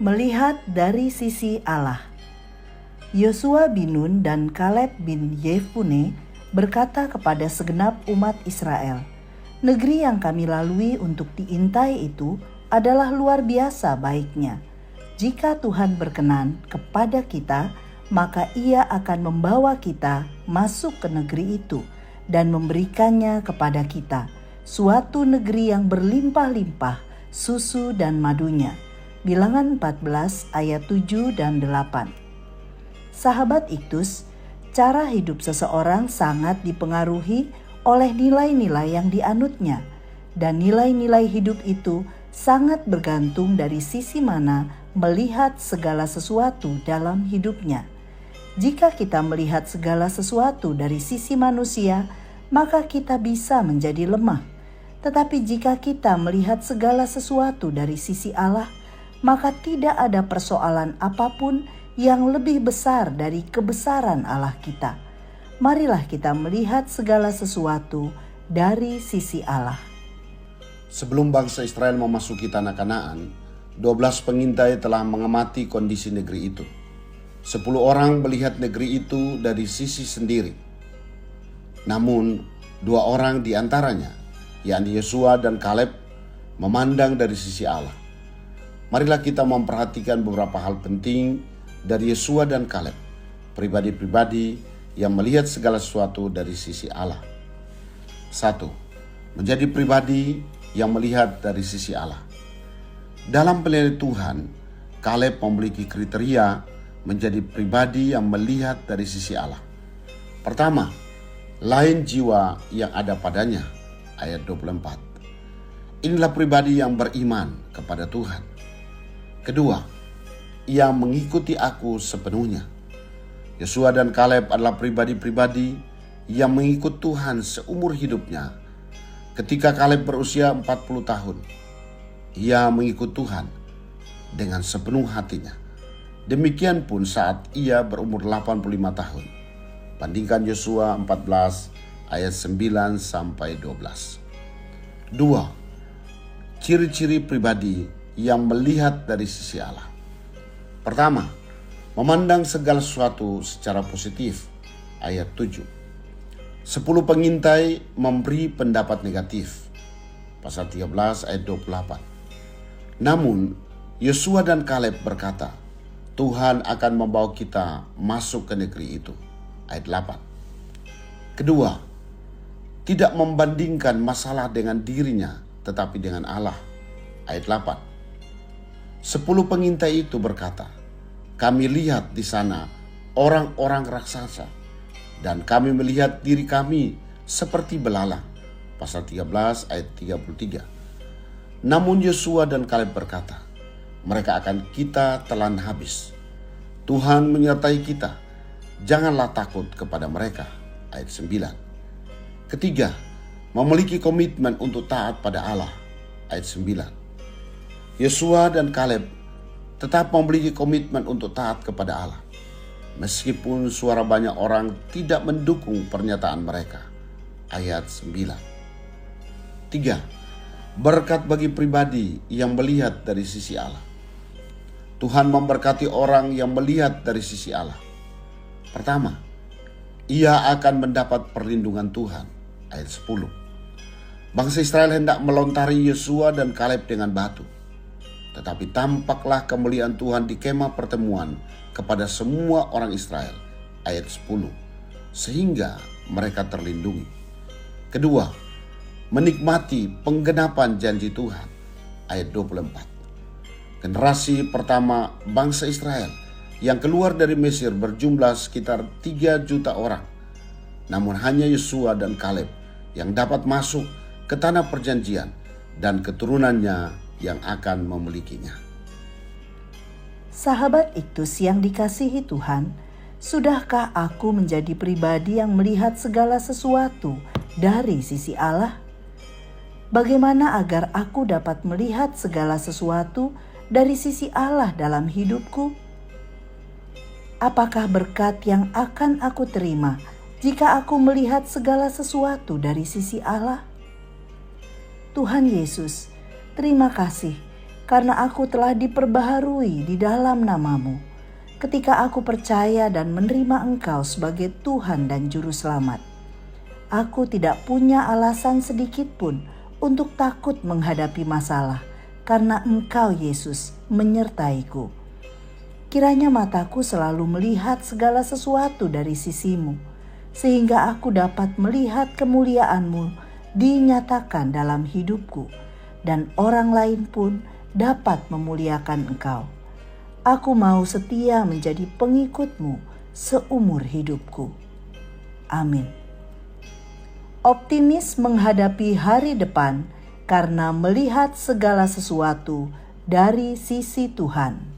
Melihat dari sisi Allah. Yosua bin Nun dan Kaleb bin Yefune berkata kepada segenap umat Israel, "Negeri yang kami lalui untuk diintai itu adalah luar biasa baiknya. Jika Tuhan berkenan kepada kita, maka Ia akan membawa kita masuk ke negeri itu dan memberikannya kepada kita, suatu negeri yang berlimpah-limpah susu dan madunya." Bilangan 14 ayat 7 dan 8. Sahabat Iktus, cara hidup seseorang sangat dipengaruhi oleh nilai-nilai yang dianutnya, dan nilai-nilai hidup itu sangat bergantung dari sisi mana melihat segala sesuatu dalam hidupnya. Jika kita melihat segala sesuatu dari sisi manusia, maka kita bisa menjadi lemah. Tetapi jika kita melihat segala sesuatu dari sisi Allah, maka tidak ada persoalan apapun yang lebih besar dari kebesaran Allah kita. Marilah kita melihat segala sesuatu dari sisi Allah. Sebelum bangsa Israel memasuki tanah Kanaan, 12 pengintai telah mengamati kondisi negeri itu. 10 orang melihat negeri itu dari sisi sendiri. Namun 2 orang di antaranya, yakni Yosua dan Kaleb, memandang dari sisi Allah. Marilah kita memperhatikan beberapa hal penting dari Yosua dan Kaleb, pribadi-pribadi yang melihat segala sesuatu dari sisi Allah. 1. Menjadi pribadi yang melihat dari sisi Allah. Dalam penilaian Tuhan, Kaleb memiliki kriteria menjadi pribadi yang melihat dari sisi Allah. Pertama, lain jiwa yang ada padanya, ayat 24. Inilah pribadi yang beriman kepada Tuhan. Kedua, ia mengikuti aku sepenuhnya. Yosua dan Kaleb adalah pribadi-pribadi yang mengikut Tuhan seumur hidupnya. Ketika Kaleb berusia 40 tahun, ia mengikut Tuhan dengan sepenuh hatinya. Demikian pun saat ia berumur 85 tahun. Bandingkan Yosua 14 ayat 9 sampai 12. 2. Ciri-ciri pribadi yang melihat dari sisi Allah. Pertama, memandang segala sesuatu secara positif, ayat 7. 10 pengintai memberi pendapat negatif, pasal 13 ayat 28. Namun, Yosua dan Kaleb berkata, Tuhan akan membawa kita masuk ke negeri itu, ayat 8. Kedua, tidak membandingkan masalah dengan dirinya, tetapi dengan Allah, ayat 8. 10 pengintai itu berkata, kami lihat di sana orang-orang raksasa, dan kami melihat diri kami seperti belalang. Pasal 13 ayat 33. Namun Yosua dan Kaleb berkata, mereka akan kita telan habis. Tuhan menyertai kita, janganlah takut kepada mereka. Ayat 9. Ketiga, memiliki komitmen untuk taat pada Allah. Ayat 9. Yosua dan Kaleb tetap memiliki komitmen untuk taat kepada Allah, meskipun suara banyak orang tidak mendukung pernyataan mereka. Ayat 9. 3. Berkat bagi pribadi yang melihat dari sisi Allah. Tuhan memberkati orang yang melihat dari sisi Allah. Pertama, ia akan mendapat perlindungan Tuhan. Ayat 10. Bangsa Israel hendak melontari Yosua dan Kaleb dengan batu. Tetapi tampaklah kemuliaan Tuhan di kemah pertemuan kepada semua orang Israel. Ayat 10. Sehingga mereka terlindungi. Kedua, menikmati penggenapan janji Tuhan. Ayat 24. Generasi pertama bangsa Israel yang keluar dari Mesir berjumlah sekitar 3 juta orang. Namun hanya Yosua dan Kaleb yang dapat masuk ke tanah perjanjian dan keturunannya yang akan memilikinya. Sahabat Iktus yang dikasihi Tuhan, sudahkah aku menjadi pribadi yang melihat segala sesuatu dari sisi Allah? Bagaimana agar aku dapat melihat segala sesuatu dari sisi Allah dalam hidupku? Apakah berkat yang akan aku terima jika aku melihat segala sesuatu dari sisi Allah? Tuhan Yesus, terima kasih karena aku telah diperbaharui di dalam nama-Mu. Ketika aku percaya dan menerima Engkau sebagai Tuhan dan Juru Selamat, aku tidak punya alasan sedikit pun untuk takut menghadapi masalah, karena Engkau, Yesus, menyertaiku. Kiranya mataku selalu melihat segala sesuatu dari sisi-Mu, sehingga aku dapat melihat kemuliaan-Mu dinyatakan dalam hidupku, dan orang lain pun dapat memuliakan Engkau. Aku mau setia menjadi pengikut-Mu seumur hidupku. Amin. Optimis menghadapi hari depan karena melihat segala sesuatu dari sisi Tuhan.